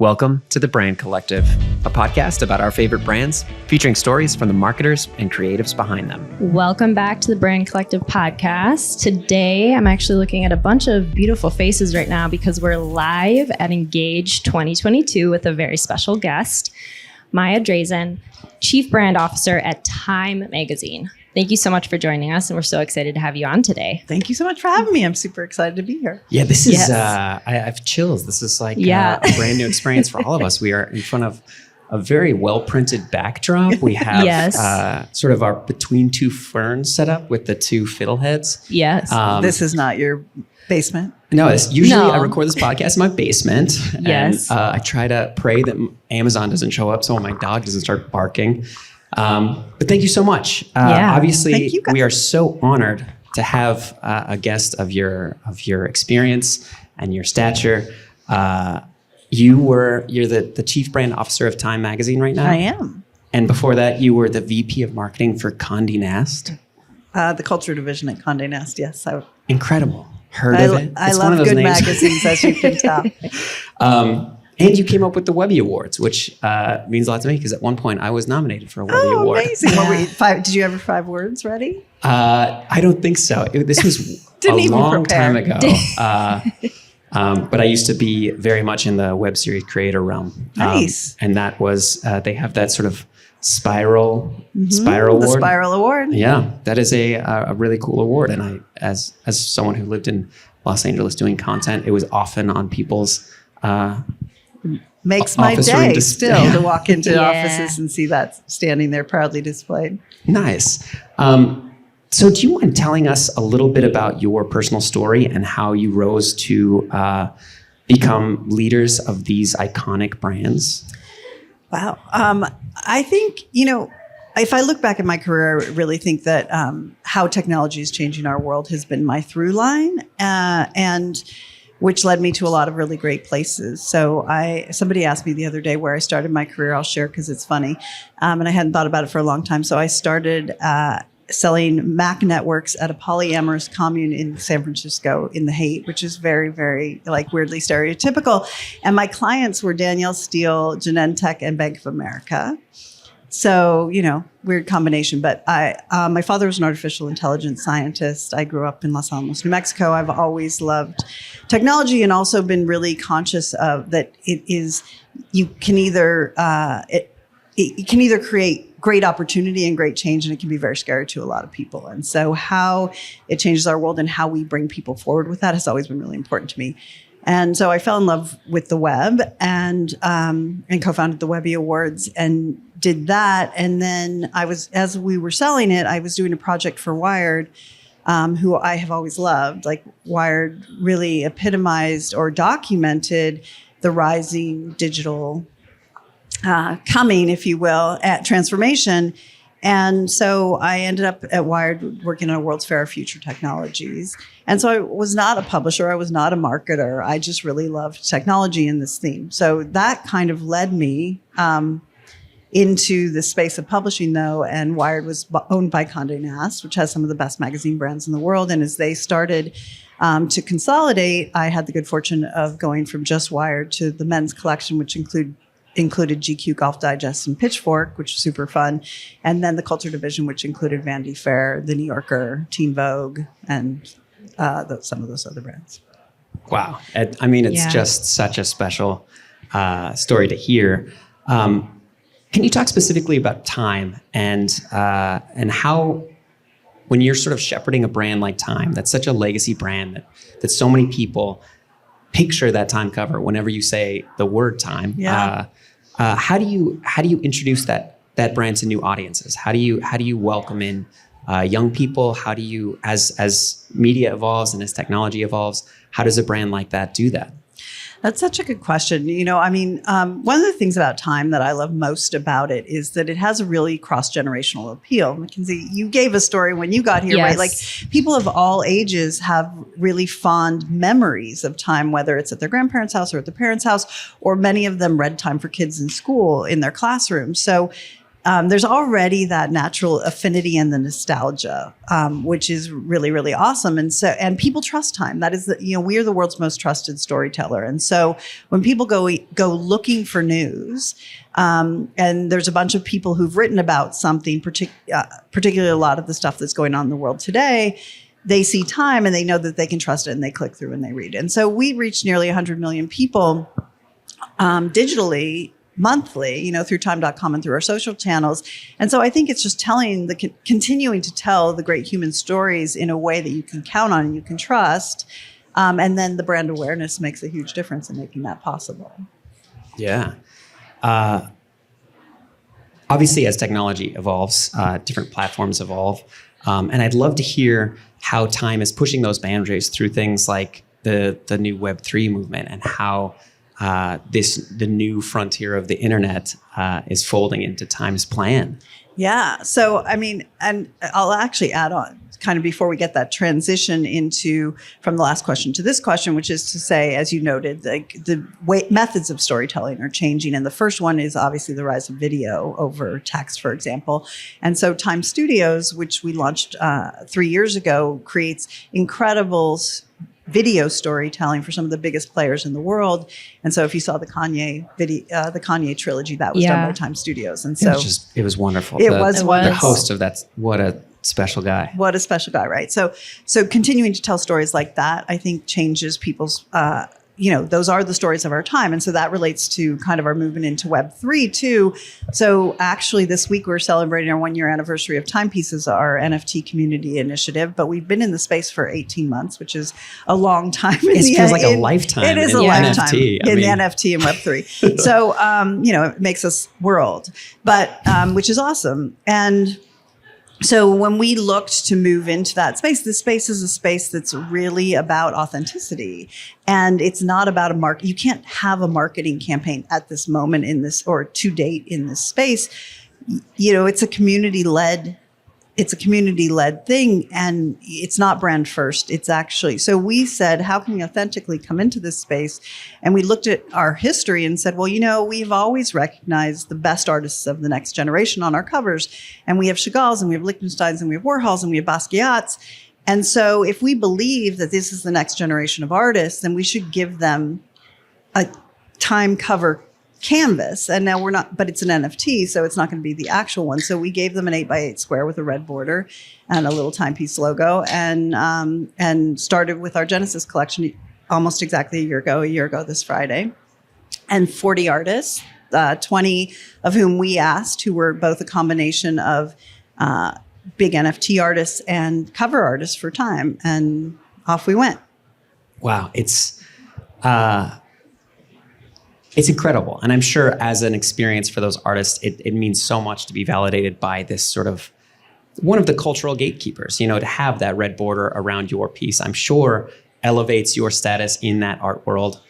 Welcome to The Brand Collective, a podcast about our favorite brands, featuring stories from the marketers and creatives behind them. Welcome back to the Brand Collective podcast. Today, I'm actually looking at a bunch of beautiful faces right now because we're live at Engage 2022 with a very special guest, Maya Draisin, Chief Brand Officer at Time Magazine. Thank you so much for joining us, and we're so excited to have you on today. Thank you so much for having me. I'm super excited to be here. Yeah, this is, I have chills. This is like a brand new experience for all of us. We are in front of a very well-printed backdrop. We have sort of our between two ferns set up with the two fiddleheads. Yes. This is not your basement? No, I record this podcast in my basement. Yes. And I try to pray that Amazon doesn't show up so my dog doesn't start barking. But thank you so much. Obviously, we are so honored to have a guest of your experience and your stature. You're the Chief Brand Officer of Time Magazine right now. I am. And before that, you were the VP of Marketing for Condé Nast. The culture division at Condé Nast, yes. Incredible. Heard of it? I love good magazines, as you can tell. And you came up with the Webby Awards, which means a lot to me because at one point I was nominated for a Webby Award. Amazing. What were you, did you have 5 words ready? I don't think so. This was a long time ago. But I used to be very much in the web series creator realm. Nice. And that was, they have that sort of Spiral Award. The Spiral Award. Yeah, that is a really cool award. And I, as someone who lived in Los Angeles doing content, it was often on people's makes my day still to walk into offices and see that standing there proudly displayed. Nice. So do you mind telling us a little bit about your personal story and how you rose to become leaders of these iconic brands? Wow. I think, if I look back at my career, I really think that how technology is changing our world has been my through line, and which led me to a lot of really great places. So somebody asked me the other day where I started my career. I'll share because it's funny. And I hadn't thought about it for a long time. So I started selling Mac networks at a polyamorous commune in San Francisco in the Haight, which is very, very weirdly stereotypical. And my clients were Danielle Steele, Genentech, and Bank of America. So, weird combination. But my father was an artificial intelligence scientist. I grew up in Los Alamos, New Mexico. I've always loved technology and also been really conscious of that you can either create great opportunity and great change, and it can be very scary to a lot of people. And so how it changes our world and how we bring people forward with that has always been really important to me. And so I fell in love with the web and co-founded the Webby Awards and did that. And then as we were selling it, I was doing a project for Wired, who I have always loved. Wired really epitomized or documented the rising digital coming, if you will, at transformation. And so I ended up at Wired working on a World's Fair of Future Technologies. And so I was not a publisher. I was not a marketer. I just really loved technology in this theme. So that kind of led me into the space of publishing, though. And Wired was owned by Condé Nast, which has some of the best magazine brands in the world. And as they started to consolidate, I had the good fortune of going from just Wired to the men's collection, which included GQ, Golf Digest, and Pitchfork, which was super fun. And then the culture division, which included Vanity Fair, The New Yorker, Teen Vogue, and some of those other brands. Wow. It's just such a special story to hear. Can you talk specifically about Time and how, when you're sort of shepherding a brand like Time, that's such a legacy brand that so many people picture that Time cover whenever you say the word Time. Yeah. How do you introduce that brand to new audiences? How do you welcome in young people? How do you, as media evolves and as technology evolves, how does a brand like that do that? That's such a good question. One of the things about Time that I love most about it is that it has a really cross-generational appeal. Mackenzie, you gave a story when you got here, right? People of all ages have really fond memories of Time, whether it's at their grandparents' house or at their parents' house, or many of them read Time for Kids in school in their classroom. So there's already that natural affinity and the nostalgia, which is really, really awesome. And people trust time. That is, we are the world's most trusted storyteller. And so when people go looking for news, and there's a bunch of people who've written about something, particularly a lot of the stuff that's going on in the world today, they see time and they know that they can trust it and they click through and they read. And so we reached nearly 100 million people digitally monthly, through time.com and through our social channels. And so I think it's just continuing to tell the great human stories in a way that you can count on and you can trust. And then the brand awareness makes a huge difference in making that possible. Yeah. Obviously, as technology evolves, different platforms evolve. And I'd love to hear how time is pushing those boundaries through things like the new Web3 movement and how the new frontier of the internet is folding into Time's plan. Yeah. So, and I'll actually add on kind of before we get that transition from the last question to this question, which is to say, as you noted, like the methods of storytelling are changing. And the first one is obviously the rise of video over text, for example. And so Time Studios, which we launched 3 years ago, creates incredible video storytelling for some of the biggest players in the world. And so if you saw the Kanye trilogy, that was done by Time Studios. And so it was wonderful. It was wonderful. The host of that, what a special guy. What a special guy, right? So continuing to tell stories like that, I think changes people's, those are the stories of our time. And so that relates to kind of our movement into Web3 too. So actually this week we're celebrating our 1-year anniversary of Timepieces, our NFT community initiative, but we've been in the space for 18 months, which is a long time. It feels like a lifetime. It is a lifetime in NFT and Web3. So, it makes us world, but, which is awesome. And so when we looked to move into that space, this space is a space that's really about authenticity. And it's not about a market. You can't have a marketing campaign at this moment or to date in this space. It's a community-led thing, and it's not brand first. It's actually, so we said, how can we authentically come into this space? And we looked at our history and said, well, we've always recognized the best artists of the next generation on our covers. And we have Chagall's and we have Lichtensteins and we have Warhols and we have Basquiat's. And so if we believe that this is the next generation of artists, then we should give them a Time cover canvas. And now but it's an NFT, so it's not going to be the actual one. So we gave them an 8x8 square with a red border and a little timepiece logo, and started with our Genesis collection almost exactly a year ago this Friday. And 40 artists, 20 of whom we asked, who were both a combination of big NFT artists and cover artists for Time, and off we went. Wow, it's incredible. And I'm sure as an experience for those artists, it means so much to be validated by this sort of one of the cultural gatekeepers, to have that red border around your piece, I'm sure elevates your status in that art world.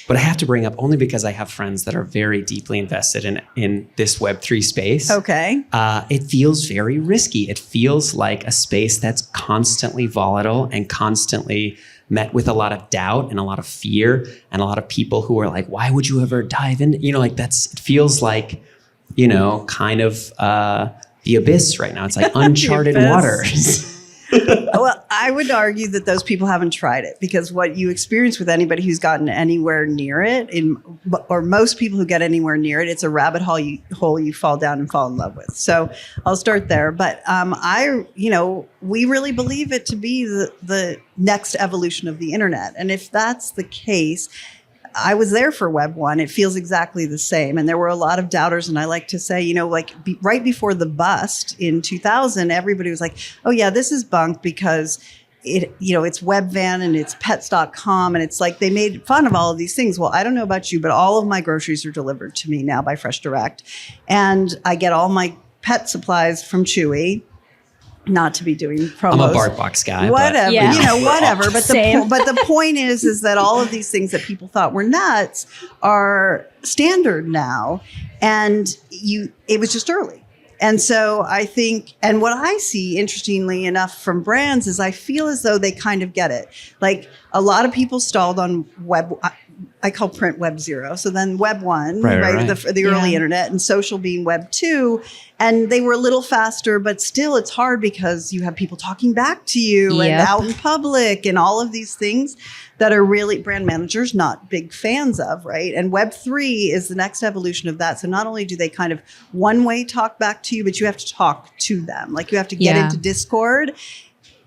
But I have to bring up, only because I have friends that are very deeply invested in this Web3 space. Okay. It feels very risky. It feels like a space that's constantly volatile and constantly met with a lot of doubt and a lot of fear and a lot of people who are like, why would you ever dive in? It feels like, kind of the abyss right now. It's like uncharted waters. Well, I would argue that those people haven't tried it, because what you experience with anybody who's gotten anywhere near it, or most people who get anywhere near it, it's a rabbit hole you fall down and fall in love with. So I'll start there. But we really believe it to be the next evolution of the internet. And if that's the case, I was there for Web 1. It feels exactly the same. And there were a lot of doubters. And I like to say, right before the bust in 2000, everybody was like, oh, yeah, this is bunk because it's Webvan and it's pets.com. And it's like they made fun of all of these things. Well, I don't know about you, but all of my groceries are delivered to me now by Fresh Direct. And I get all my pet supplies from Chewy. Not to be doing promos. I'm a BarkBox guy. Whatever, whatever. But the point is that all of these things that people thought were nuts are standard now, and it was just early. And so I think, and what I see, interestingly enough, from brands is I feel as though they kind of get it. Like a lot of people stalled on I call print Web 0. So then Web 1, Right. The early internet, and social being Web 2. And they were a little faster, but still it's hard because you have people talking back to you and out in public and all of these things that are really brand managers not big fans of, right? And Web 3 is the next evolution of that. So not only do they kind of one-way talk back to you, but you have to talk to them. Like you have to get into Discord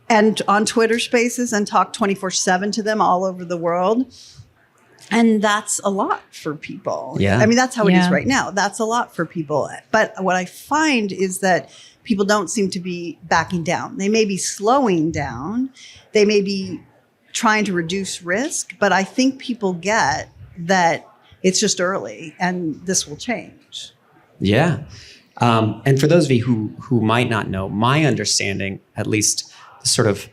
and on Twitter Spaces and talk 24/7 to them all over the world. And that's a lot for people. Yeah. I mean, that's how it is right now. That's a lot for people. But what I find is that people don't seem to be backing down. They may be slowing down. They may be trying to reduce risk. But I think people get that it's just early and this will change. Yeah. And for those of you who might not know, my understanding, at least sort of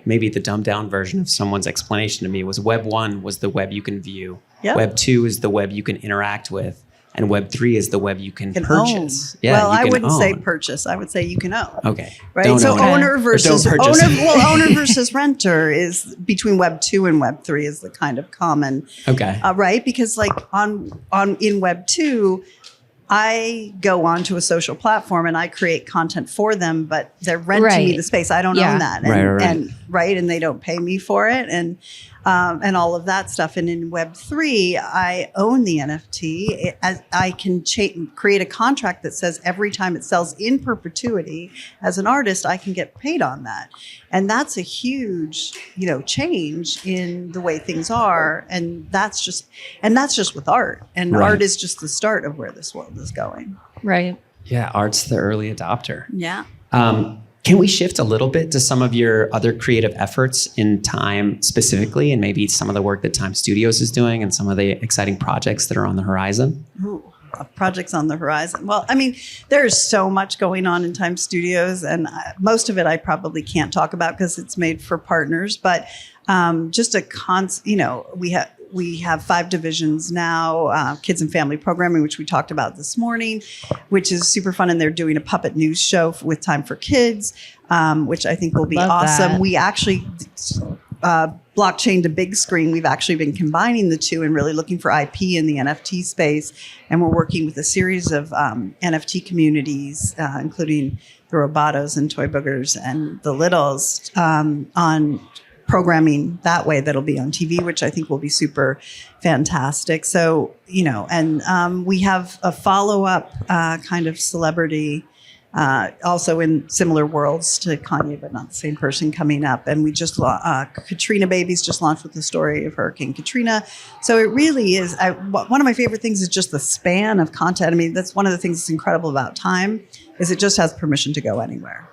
maybe the dumbed down version of someone's explanation to me, was Web 1 was the web you can view. Yep. Web 2 is the web you can interact with. And Web 3 is the web you can purchase. Own. Yeah, well, I wouldn't say own. purchase. I would say you can own. Okay. Right. Don't So own it. owner versus Or owner. don't purchase. Owner versus renter is between Web 2 and Web 3 is the kind of common. Okay. Right. Because like in Web 2, I go onto a social platform and I create content for them, but they're renting me the space. I don't own that. And, and they don't pay me for it. And all of that stuff. And in Web 3, I own the NFT. I can create a contract that says every time it sells in perpetuity as an artist, I can get paid on that. And that's a huge, change in the way things are. And that's just with art. And art is just the start of where this world is going. Right. Yeah, art's the early adopter. Yeah. Can we shift a little bit to some of your other creative efforts in Time specifically, and maybe some of the work that Time Studios is doing and some of the exciting projects that are on the horizon? Ooh, projects on the horizon. Well, I mean, there's so much going on in Time Studios, and most of it I probably can't talk about because it's made for partners. But just we have 5 divisions now, kids and family programming, which we talked about this morning, which is super fun. And they're doing a puppet news show with Time for Kids, which I think will be awesome. That. We actually blockchain to big screen. We've actually been combining the two and really looking for IP in the NFT space. And we're working with a series of NFT communities, including the Robotos and Toy Boogers and the Littles, on programming that way that'll be on TV, which I think will be super fantastic. So, and we have a follow-up kind of celebrity also in similar worlds to Kanye, but not the same person, coming up. And we just, Katrina Babies just launched with the story of Hurricane Katrina. So it really is, one of my favorite things is just the span of content. I mean, that's one of the things that's incredible about Time is it just has permission to go anywhere.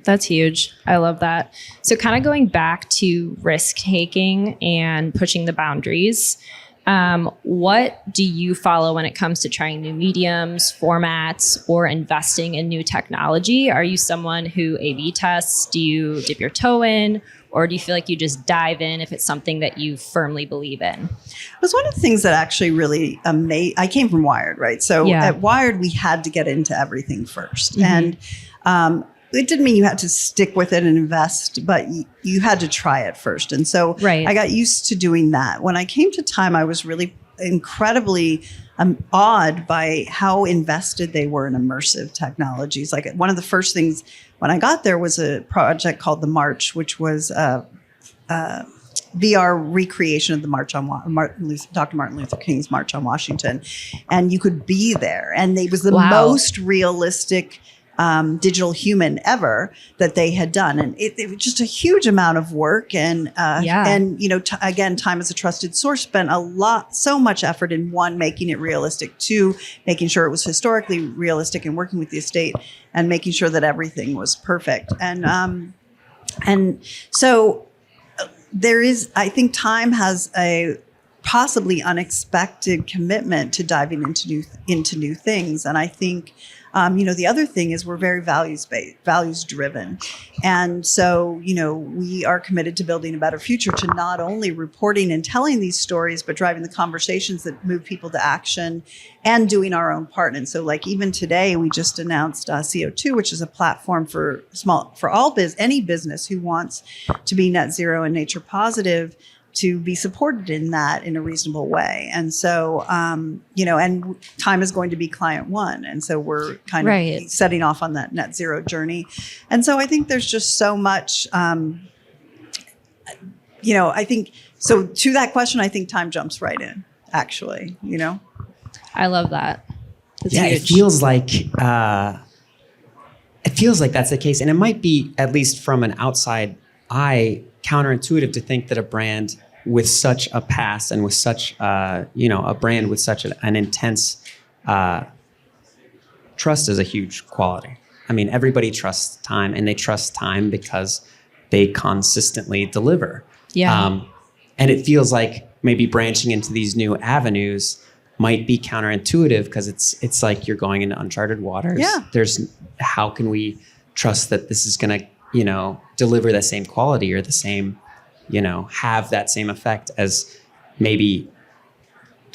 That's huge. I love that. So kind of going back to risk taking and pushing the boundaries, what do you follow when it comes to trying new mediums, formats, or investing in new technology? Are you someone who A/B tests? Do you dip your toe in? Or do you feel like you just dive in if it's something that you firmly believe in? It was one of the things that actually really amazed. I came from Wired, right? So at Wired, we had to get into everything first. Mm-hmm. And it didn't mean you had to stick with it and invest, but you had to try it first. And so I got used to doing that. When I came to Time, I was really incredibly awed by how invested they were in immersive technologies. Like one of the first things when I got there was a project called The March, which was VR recreation of the March on Dr. Martin Luther King's March on Washington. And you could be there. And it was the most realistic digital human ever that they had done. And it was just a huge amount of work. And, again, Time as a trusted source spent so much effort in one, making it realistic, two, making sure it was historically realistic and working with the estate and making sure that everything was perfect. And so there is, I think Time has a possibly unexpected commitment to diving into new things. And I think, the other thing is we're very values-based, values-driven. And so, we are committed to building a better future, to not only reporting and telling these stories, but driving the conversations that move people to action and doing our own part. And so like even today, we just announced CO2, which is a platform for any business who wants to be net zero and nature positive. to be supported in that in a reasonable way. And so, and time is going to be client one. And so we're kind of setting off on that net zero journey. And so I think there's just so much, I think, so to that question, I think time jumps right in, actually, I love that. That's huge. It feels like that's the case. And it might be, at least from an outside eye, counterintuitive to think that a brand with such a past and with such, a brand with such an intense trust is a huge quality. I mean, everybody trusts time, and they trust time because they consistently deliver. Yeah. And it feels like maybe branching into these new avenues might be counterintuitive because it's like you're going into uncharted waters. Yeah. How can we trust that this is going to, deliver the same quality or the same, have that same effect as maybe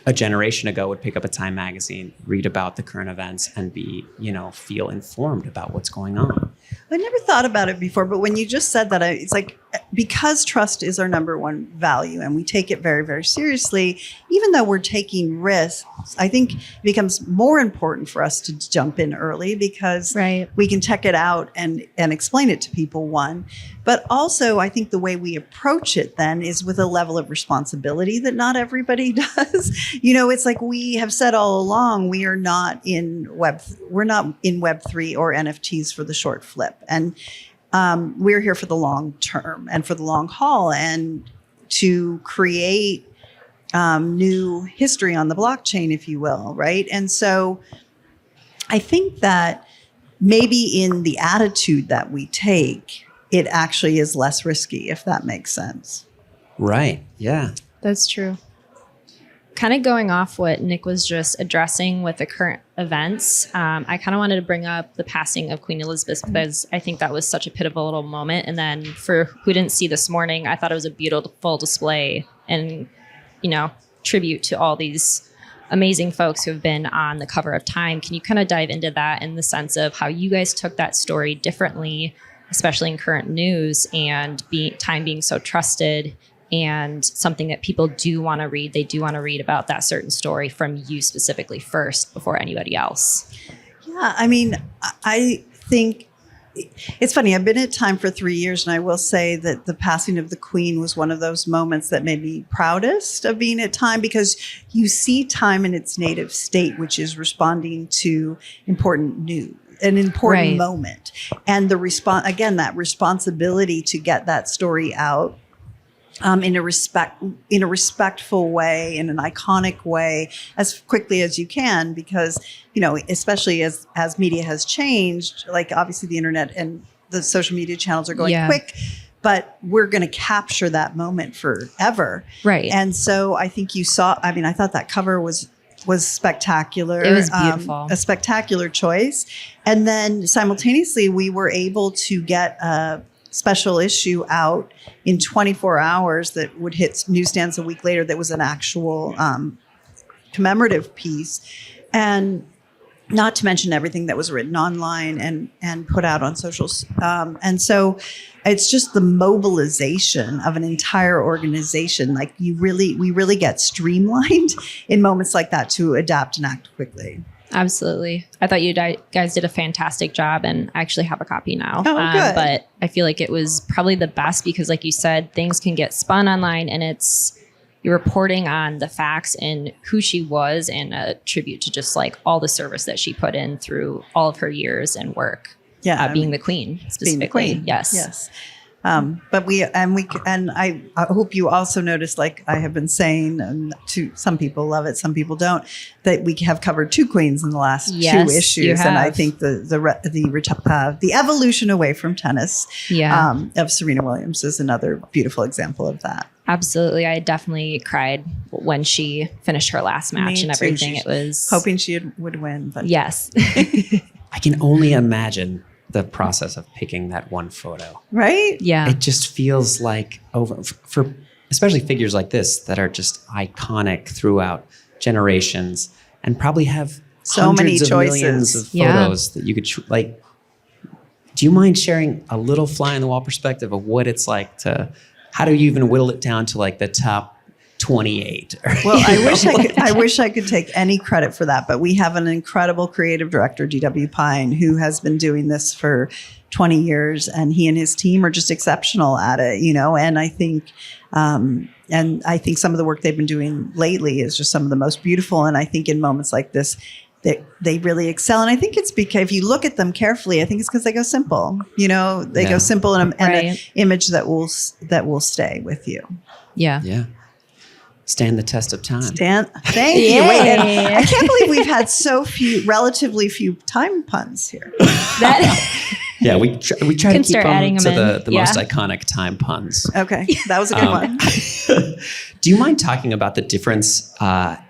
a generation ago would pick up a Time magazine, read about the current events, and be, feel informed about what's going on. I never thought about it before, but when you just said that, it's like, because trust is our number one value and we take it very, very seriously, even though we're taking risks, I think it becomes more important for us to jump in early because we can check it out and explain it to people, one. But also, I think the way we approach it then is with a level of responsibility that not everybody does. It's like we have said all along, we're not in Web3 or NFTs for the short flip. And we're here for the long term and for the long haul and to create new history on the blockchain, if you will, right? And so I think that maybe in the attitude that we take, it actually is less risky, if that makes sense. Right. Yeah. That's true. Kind of going off what Nick was just addressing with the current events, I kind of wanted to bring up the passing of Queen Elizabeth because I think that was such a pivotal moment. And then for who didn't see this morning, I thought it was a beautiful display and, tribute to all these amazing folks who have been on the cover of Time. Can you kind of dive into that in the sense of how you guys took that story differently, especially in current news and Time being so trusted and something that people do want to read? They do want to read about that certain story from you specifically first before anybody else. Yeah, I mean, I think it's funny. I've been at Time for 3 years, and I will say that the passing of the Queen was one of those moments that made me proudest of being at Time because you see Time in its native state, which is responding to important news. An important moment. And the that responsibility to get that story out in a respectful way, in an iconic way, as quickly as you can, because, especially as media has changed, like obviously the internet and the social media channels are going quick, but we're going to capture that moment forever. Right. And so I think I thought that cover was spectacular. It was beautiful. A spectacular choice. And then simultaneously, we were able to get a special issue out in 24 hours that would hit newsstands a week later that was an actual commemorative piece. And not to mention everything that was written online and put out on socials. And so it's just the mobilization of an entire organization. Like we really get streamlined in moments like that to adapt and act quickly. Absolutely. I thought you guys did a fantastic job, and I actually have a copy now. Oh, good. But I feel like it was probably the best because, like you said, things can get spun online, and you're reporting on the facts and who she was, and a tribute to just like all the service that she put in through all of her years and work. Yeah, being the Queen specifically. Being the Queen. Yes. But I hope you also noticed, like I have been saying, to some people love it, some people don't, that we have covered two queens in the last two issues, and I think the evolution away from tennis of Serena Williams is another beautiful example of that. Absolutely, I definitely cried when she finished her last match and everything. It was hoping she would win, but yes, I can only imagine the process of picking that one photo. Right? Yeah. It just feels like for especially figures like this that are just iconic throughout generations and probably have so many hundreds of choices. Millions of photos that you could do you mind sharing a little fly on the wall perspective of what it's like to how do you even whittle it down to like the top 28? Well, I wish I could take any credit for that, but we have an incredible creative director, GW Pine, who has been doing this for 20 years, and he and his team are just exceptional at it, and I think some of the work they've been doing lately is just some of the most beautiful. And I think in moments like this, they really excel. And I think it's because if you look at them carefully, I think it's because they go simple, they go simple and an image that will stay with you. Yeah. Yeah. Stand the test of time. Thank you. Wait, and I can't believe we've had relatively few time puns here. Yeah, we try to keep them to the most iconic time puns. Okay, that was a good one. Do you mind talking about the difference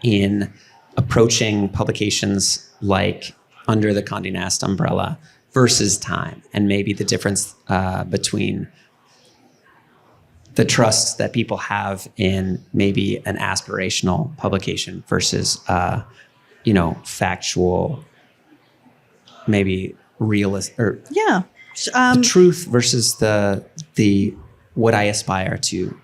in approaching publications like under the Condé Nast umbrella versus Time, and maybe the difference between the trust that people have in maybe an aspirational publication versus, factual, maybe realist, or the truth versus the what I aspire to.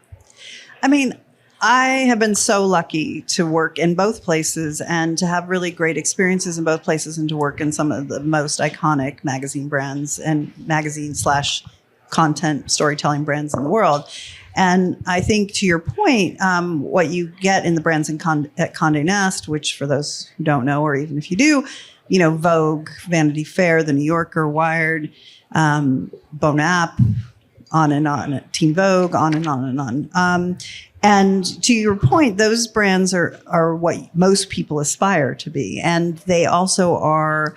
I mean, I have been so lucky to work in both places and to have really great experiences in both places, and to work in some of the most iconic magazine brands and magazine/content storytelling brands in the world. And I think, to your point, what you get in the brands at Condé Nast, which for those who don't know, or even if you do, Vogue, Vanity Fair, The New Yorker, Wired, Bon App, on and on, Teen Vogue, on and on and on. And to your point, those brands are what most people aspire to be. And they also are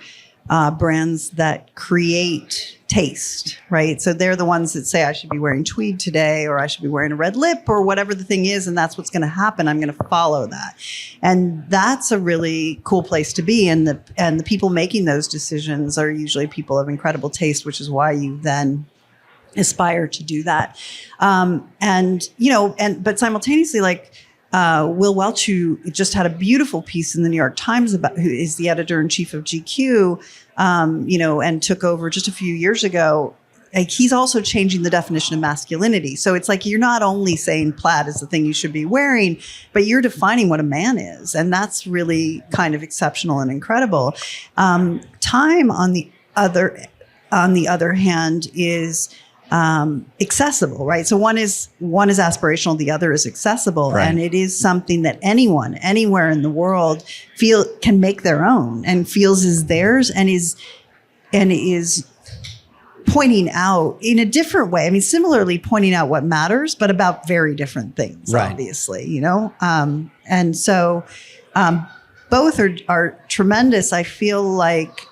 brands that create taste, right? So they're the ones that say, I should be wearing tweed today, or I should be wearing a red lip, or whatever the thing is, and that's what's going to happen. I'm going to follow that. And that's a really cool place to be. And the people making those decisions are usually people of incredible taste, which is why you then aspire to do that. But simultaneously, like, Will Welch, who just had a beautiful piece in the New York Times who is the editor-in-chief of GQ, and took over just a few years ago. Like, he's also changing the definition of masculinity. So it's like, you're not only saying plaid is the thing you should be wearing, but you're defining what a man is. And that's really kind of exceptional and incredible. Time, on the other hand, is accessible, right? So one is aspirational, the other is accessible, right. And it is something that anyone, anywhere in the world, can make their own and feels is theirs, and is pointing out in a different way. I mean, similarly pointing out what matters, but about very different things, right. Obviously, and so both are tremendous. I feel like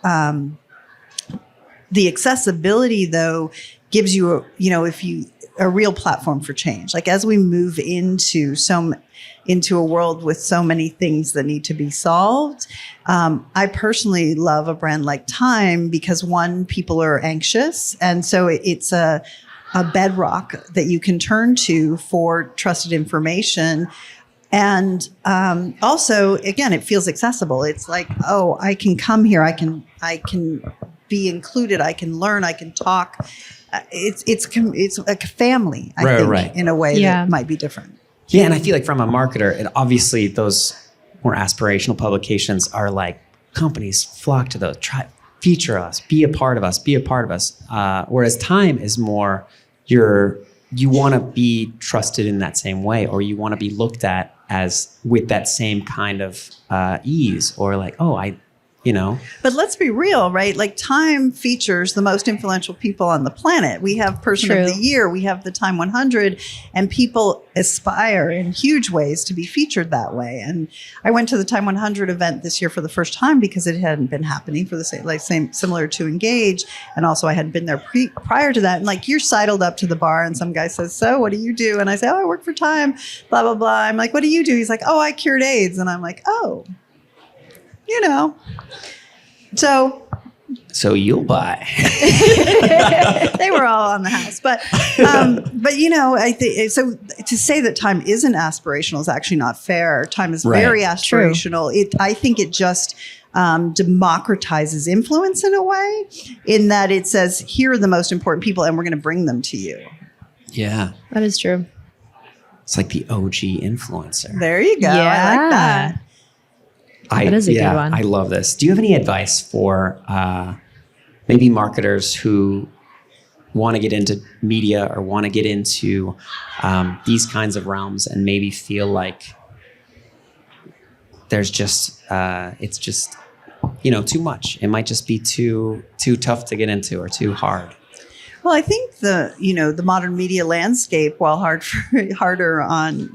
the accessibility, though, gives you a real platform for change. Like, as we move into a world with so many things that need to be solved, I personally love a brand like Time because, one, people are anxious, and so it's a bedrock that you can turn to for trusted information. And also, again, it feels accessible. It's like, oh, I can come here, I can be included, I can learn, I can talk. It's like a family, I think, right. In a way that might be different. Yeah, and I feel like from a marketer, and obviously those more aspirational publications are like, companies flock to those, feature us, be a part of us. Whereas Time is more, you want to be trusted in that same way, or you want to be looked at as with that same kind of ease, or like, But let's be real, right? Like, Time features the most influential people on the planet. We have Person of the Year, we have the Time 100, and people aspire in huge ways to be featured that way. And I went to the Time 100 event this year for the first time because it hadn't been happening for the same similar to Engage. And also I hadn't been there prior to that. And like, you're sidled up to the bar and some guy says, so what do you do? And I say, oh, I work for Time, blah, blah, blah. I'm like, what do you do? He's like, oh, I cured AIDS. And I'm like, oh. So you'll buy. They were all on the house, but I think so. To say that Time isn't aspirational is actually not fair. Time is very aspirational. I think it just democratizes influence in a way, in that it says, here are the most important people, and we're going to bring them to you. Yeah, that is true. It's like the OG influencer. There you go. I like that. That is a good one. I love this. Do you have any advice for maybe marketers who want to get into media or want to get into these kinds of realms and maybe feel like there's just it's just too much? It might just be too tough to get into or too hard. Well, I think the modern media landscape, while harder on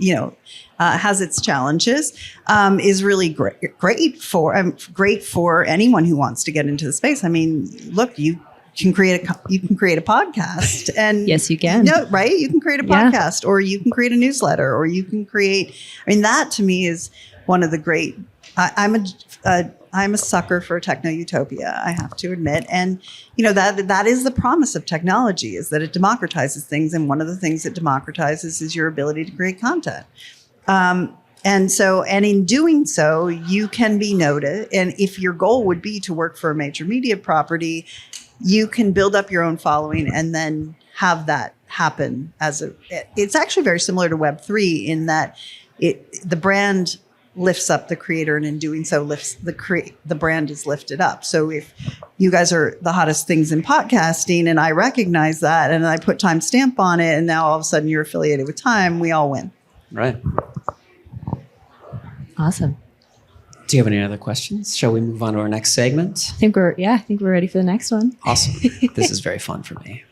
has its challenges, is really great for anyone who wants to get into the space. I mean, look, you can create a podcast, and yes, you can. Right? You can create a podcast, or you can create a newsletter, or you can create. I mean, that to me is one of the great. I'm a sucker for techno utopia, I have to admit, and that is the promise of technology, is that it democratizes things, and one of the things it democratizes is your ability to create content. And in doing so, you can be noted. And if your goal would be to work for a major media property, you can build up your own following and then have that happen it's actually very similar to Web3 in that the brand lifts up the creator, and in doing so lifts the brand is lifted up. So if you guys are the hottest things in podcasting, and I recognize that, and I put timestamp on it, and now all of a sudden you're affiliated with Time, we all win. Right. Awesome. Do you have any other questions? Shall we move on to our next segment? I think we're ready for the next one. Awesome. This is very fun for me.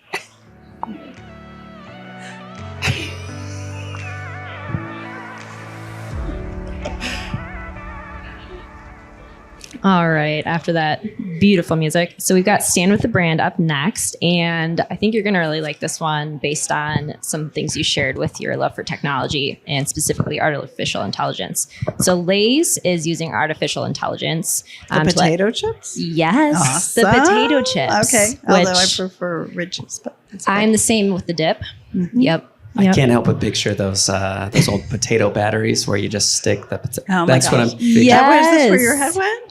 All right. After that beautiful music. So we've got Stand with the Brand up next. And I think you're going to really like this one based on some things you shared with your love for technology and specifically artificial intelligence. So Lay's is using artificial intelligence. The potato chips? Yes. Awesome. The potato chips. Okay. Although I prefer Ridges. But I'm the same with the dip. Mm-hmm. Yep. I can't help but picture those old potato batteries where you just stick the potato. Oh my That's gosh. what I'm picturing. Yes. Is this where your head went?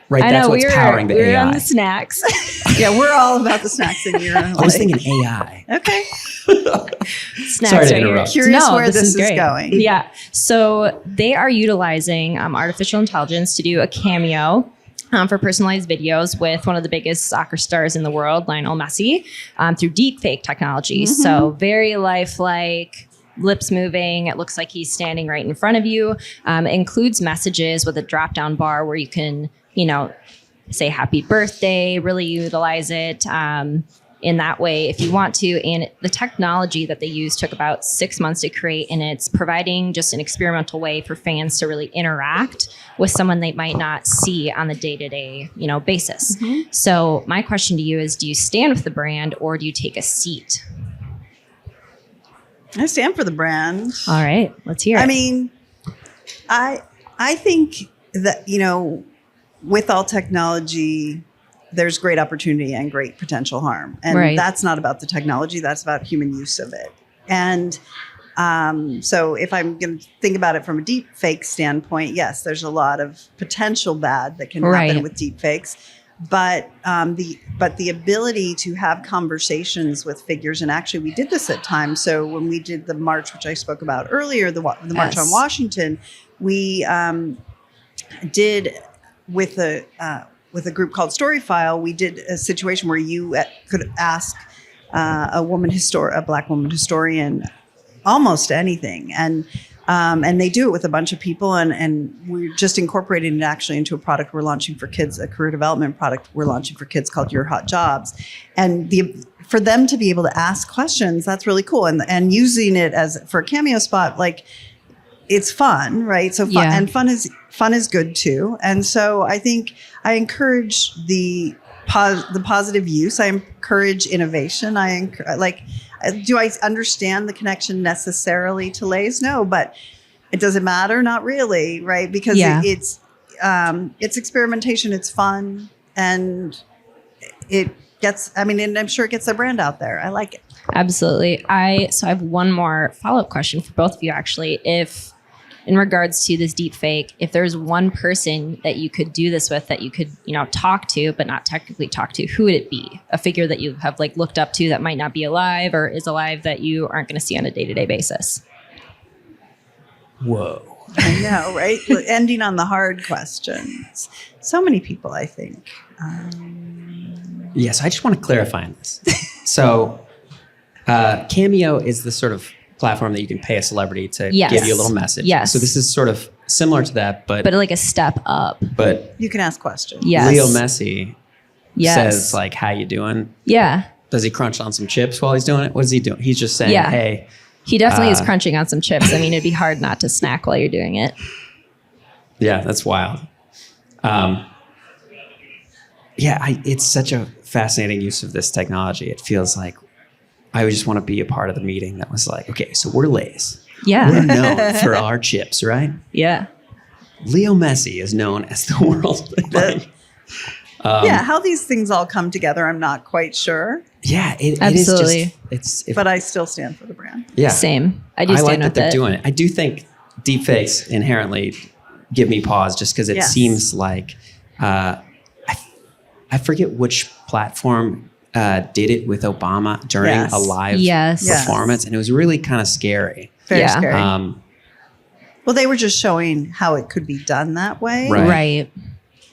Right, that's what's powering the we're AI. on the snacks. Yeah, we're all about the snacks in your I was thinking AI. Okay. Snacks Sorry to right interrupt. here. Curious No, where this is great. going. Yeah. So they are utilizing artificial intelligence to do a cameo for personalized videos with one of the biggest soccer stars in the world, Lionel Messi, through deepfake technology. Mm-hmm. So very lifelike, lips moving. It looks like he's standing right in front of you. It includes messages with a drop-down bar where you can, say happy birthday, really utilize it in that way if you want to. And the technology that they used took about 6 months to create, and it's providing just an experimental way for fans to really interact with someone they might not see on the day-to-day, basis. Mm-hmm. So my question to you is, do you stand with the brand or do you take a seat? I stand for the brand. All right, let's hear it. I mean, I think that, with all technology, there's great opportunity and great potential harm. And that's not about the technology, that's about human use of it. And so if I'm going to think about it from a deep fake standpoint, yes, there's a lot of potential bad that can happen with deep fakes. But the ability to have conversations with figures, and actually we did this at times. So when we did the march, which I spoke about earlier, the March on Washington, we did with a group called Storyfile, we did a situation where you could ask a Black woman historian almost anything, and they do it with a bunch of people, and we're just incorporating it actually into a product we're launching for kids, a career development product we're launching for kids called Your Hot Jobs, and for them to be able to ask questions, that's really cool, and using it for a cameo spot, like, it's fun, right? So fun, and fun is good too. And so I think I encourage the positive use. I encourage innovation. Do I understand the connection necessarily to Lay's? No, but it doesn't matter. Not really, right? Because it's experimentation. It's fun, and it gets. And I'm sure it gets their brand out there. I like it. Absolutely. So I have one more follow-up question for both of you, actually. If in regards to this deep fake, if there's one person that you could do this with, that you could, talk to, but not technically talk to, who would it be? A figure that you have looked up to that might not be alive or is alive that you aren't going to see on a day-to-day basis? Whoa. I know, right? Ending on the hard questions. So many people, I think. Yes, I just want to clarify on this. So, Cameo is the sort of platform that you can pay a celebrity to give you a little message. Yes. So this is sort of similar to that, but like a step up. But you can ask questions. Yes. Leo Messi says like, "How you doing?" Yeah. Does he crunch on some chips while he's doing it? What is he doing? He's just saying, "Hey." He definitely is crunching on some chips. I mean, it'd be hard not to snack while you're doing it. Yeah, that's wild. It's such a fascinating use of this technology. It feels like I would just want to be a part of the meeting that was like, okay, so we're Lay's. Yeah. We're known for our chips, right? Yeah. Leo Messi is known as the world. How these things all come together, I'm not quite sure. Yeah, absolutely. But I still stand for the brand. Yeah, same. I do I stand like that with they're it. doing it. I do think deepfakes inherently give me pause, just because it seems like I forget which platform did it with Obama during a live performance, and it was really kind of scary. Very scary. Well, they were just showing how it could be done that way, Right.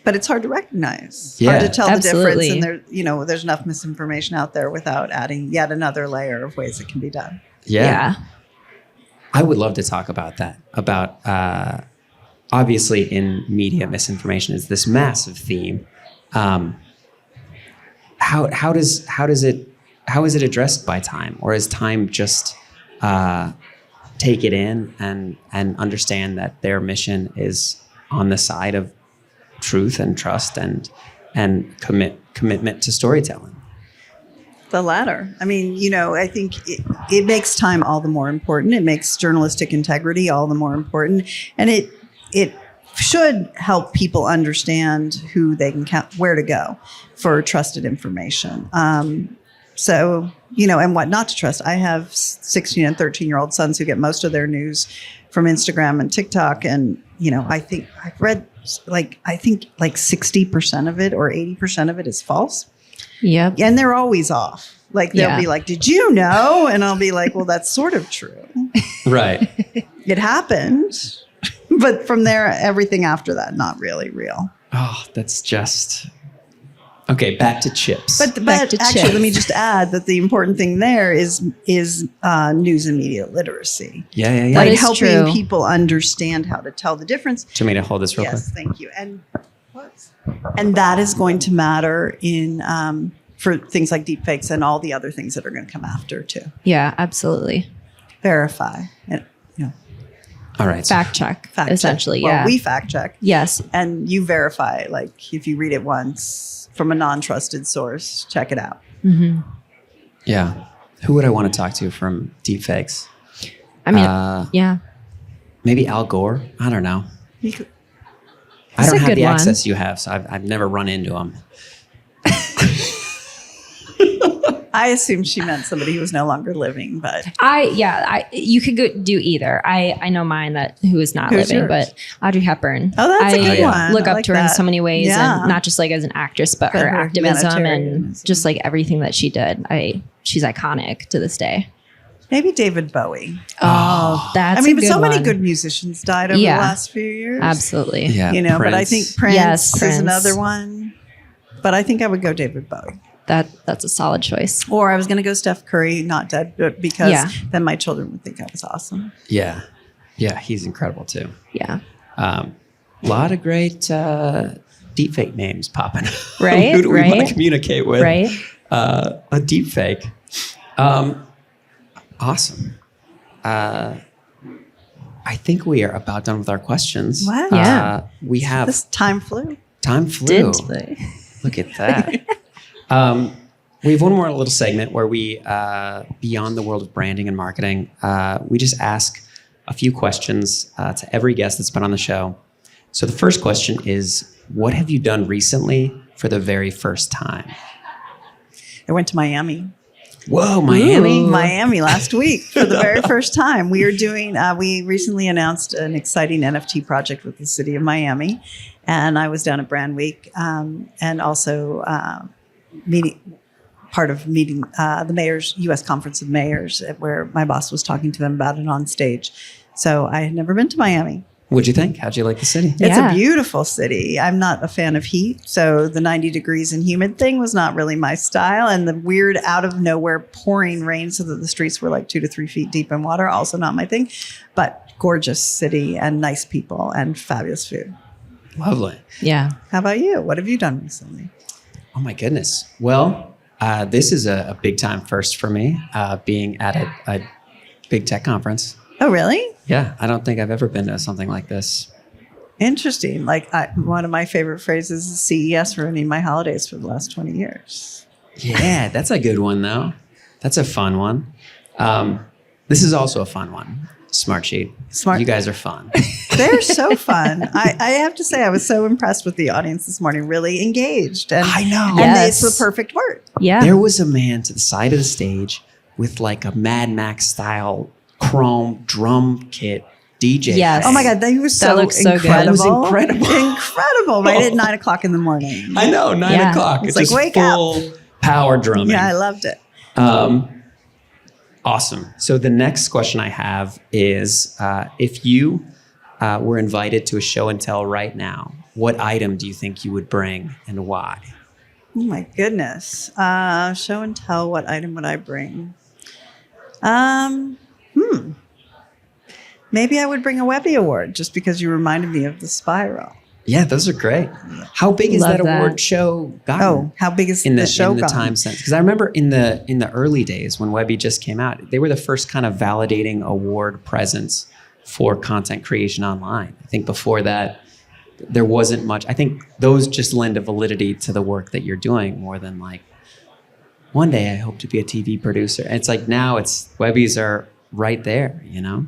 But it's hard to recognize. Yeah. Hard to tell Absolutely. the difference, and there's enough misinformation out there without adding yet another layer of ways it can be done. Yeah. I would love to talk about that. About obviously in media, misinformation is this massive theme. How is it addressed by Time, or is Time just take it in and understand that their mission is on the side of truth and trust and commitment to storytelling? The latter. I mean, I think it makes Time all the more important. It makes journalistic integrity all the more important, and it should help people understand who they can count, where to go for trusted information. So, and what not to trust. I have 16 and 13-year-old sons who get most of their news from Instagram and TikTok. And, I think I've read like 60% of it or 80% of it is false. Yep. And they're always off. Like they'll be like, "Did you know?" And I'll be like, "Well, that's sort of true." Right. It happened. But from there, everything after that, not really real. Oh, that's just... Okay, back to chips. But actually, let me just add that the important thing there is news and media literacy. Yeah. Like helping people understand how to tell the difference. Do you want me to hold this real quick? Yes, thank you. And that is going to matter in for things like deepfakes and all the other things that are going to come after too. Yeah, absolutely. Verify. All right. Fact check, essentially. Well, we fact check. Yes. And you verify. Like if you read it once from a non-trusted source, check it out. Mm-hmm. Yeah. Who would I want to talk to from deepfakes? I mean, maybe Al Gore. I don't know. I don't have the access you have, so I've never run into him. I assumed she meant somebody who was no longer living, but you could go do either. I know mine who is not living, but Audrey Hepburn. Oh, that's a good one. Look up to her in so many ways, Yeah. and not just like as an actress, but her activism and just like everything that she did. She's iconic to this day. Maybe David Bowie. Oh, that's but so many good musicians died over the last few years. Absolutely. Yeah. But I think Prince Prince is another one. But I think I would go David Bowie. That's a solid choice. Or I was going to go Steph Curry, not dead, but because then my children would think I was awesome. Yeah. Yeah, he's incredible too. Yeah. A lot of great deepfake names popping up. Right. Who do we want to communicate with? Right. A deepfake. Awesome. I think we are about done with our questions. Wow. Yeah. We have... This time flew. Time flew. Didn't they? Look at that. We have one more little segment where we, beyond the world of branding and marketing, we just ask a few questions to every guest that's been on the show. So the first question is, what have you done recently for the very first time? I went to Miami. Whoa, Miami? Miami last week for the very first time. We recently announced an exciting NFT project with the city of Miami. And I was down at Brand Week and also part of the mayor's U.S. Conference of Mayors, where my boss was talking to them about it on stage. So I had never been to Miami. What'd you think? How'd you like the city? It's a beautiful city. I'm not a fan of heat, so the 90 degrees and humid thing was not really my style. And the weird out of nowhere pouring rain so that the streets were like 2 to 3 feet deep in water, also not my thing. But gorgeous city and nice people and fabulous food. Lovely. Yeah. How about you? What have you done recently? Oh my goodness. Well, this is a big time first for me, being at a big tech conference. Oh, really? Yeah, I don't think I've ever been to something like this. Interesting. Like one of my favorite phrases is CES ruining my holidays for the last 20 years. Yeah, that's a good one though. That's a fun one. This is also a fun one. Smartsheet. You guys are fun. They're so fun. I have to say, I was so impressed with the audience this morning. Really engaged. And, I know. And it's the perfect word. Yeah. There was a man to the side of the stage with like a Mad Max style chrome drum kit DJ. Yes. Oh my God, that was so looks so good. incredible. That was incredible. Incredible, right at 9 o'clock in the morning. I know, 9 o'clock. It's It's like, just wake full power drumming. Yeah, I loved it. Awesome. So the next question I have is, if you were invited to a show and tell right now, what item do you think you would bring and why? Oh my goodness. Show and tell, what item would I bring? Maybe I would bring a Webby Award just because you reminded me of the spiral. Yeah, those are great. How big is Love that award that. show gotten? Oh, how big is the show in the gone? time since? Because I remember in the early days when Webby just came out, they were the first kind of validating award presence for content creation online. I think before that, there wasn't much. I think those just lend a validity to the work that you're doing more than like, one day I hope to be a TV producer. And it's like now it's Webbies are right there, you know?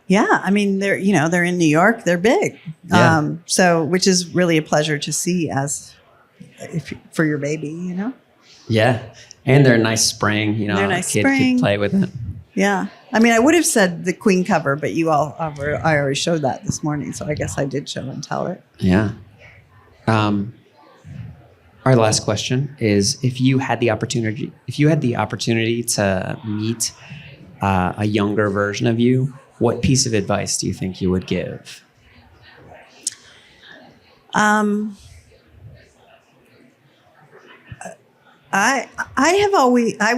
Yeah, I mean they're in New York, they're big, Yeah. so which is really a pleasure to see for your baby, you know. Yeah, and they're a nice spring, you know. They're nice a kid spring. could play with it. Yeah, I mean I would have said the Queen cover, but I already showed that this morning, so I guess I did show and tell it. Yeah. Our last question is: if you had the opportunity to meet a younger version of you, what piece of advice do you think you would give? I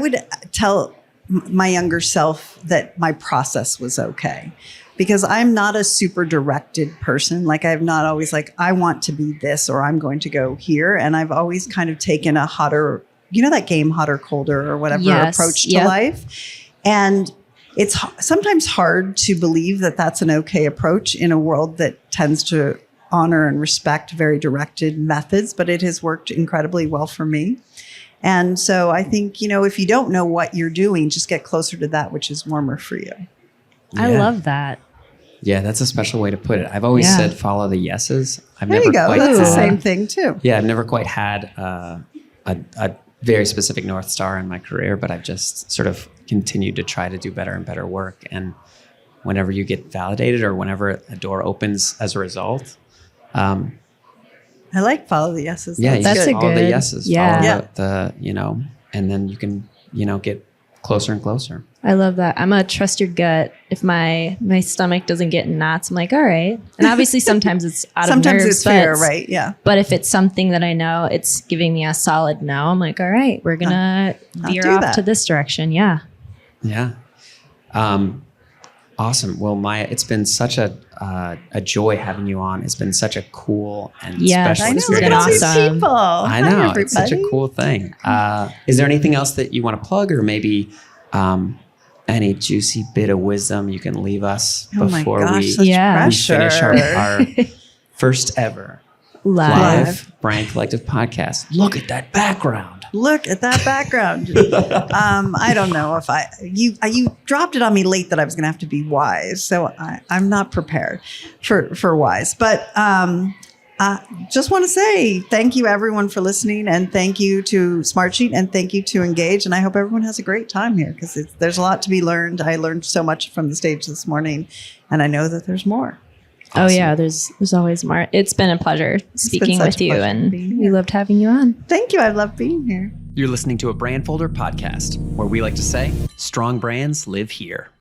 would tell my younger self that my process was okay, because I'm not a super directed person. Like I've not always like, I want to be this or I'm going to go here. And I've always kind of taken a hotter, that game, hotter, colder or whatever approach to life. And it's sometimes hard to believe that that's an okay approach in a world that tends to honor and respect very directed methods, but it has worked incredibly well for me. And so I think, if you don't know what you're doing, just get closer to that which is warmer for you. I love that. Yeah, that's a special way to put it. I've always said follow the yeses. There you go. That's the same thing too. Yeah, I've never quite had a very specific North Star in my career, but I've just sort of continued to try to do better and better work. And whenever you get validated or whenever a door opens as a result, I like follow the yeses. Yeah, that's follow the good. yeses. Yeah. Follow the and then you can, get closer and closer. I love that. I'm a trust your gut. If my stomach doesn't get in knots, I'm like, all right. And obviously sometimes it's out of nerves. Sometimes it's fear, right? Yeah. But if it's something that I know it's giving me a solid no, I'm like, all right, we're going to veer off to this direction. Yeah. Yeah. Awesome. Well, Maya, it's been such a joy having you on. It's been such a cool and special this has experience. been awesome. People. I know. Hi, it's such a cool thing. Is there anything else that you want to plug, or maybe any juicy bit of wisdom you can leave us before we finish our first ever live Brand Collective podcast? Look at that background. Look at that background. I don't know if you dropped it on me late that I was going to have to be wise. So I'm not prepared for wise, but just want to say thank you everyone for listening, and thank you to Smartsheet, and thank you to Engage. And I hope everyone has a great time here, because there's a lot to be learned. I learned so much from the stage this morning, and I know that there's more. Awesome. Oh yeah, there's always more. It's been a pleasure speaking with you, and we loved having you on. Thank you. I love being here. You're listening to a Brandfolder podcast, where we like to say, strong brands live here.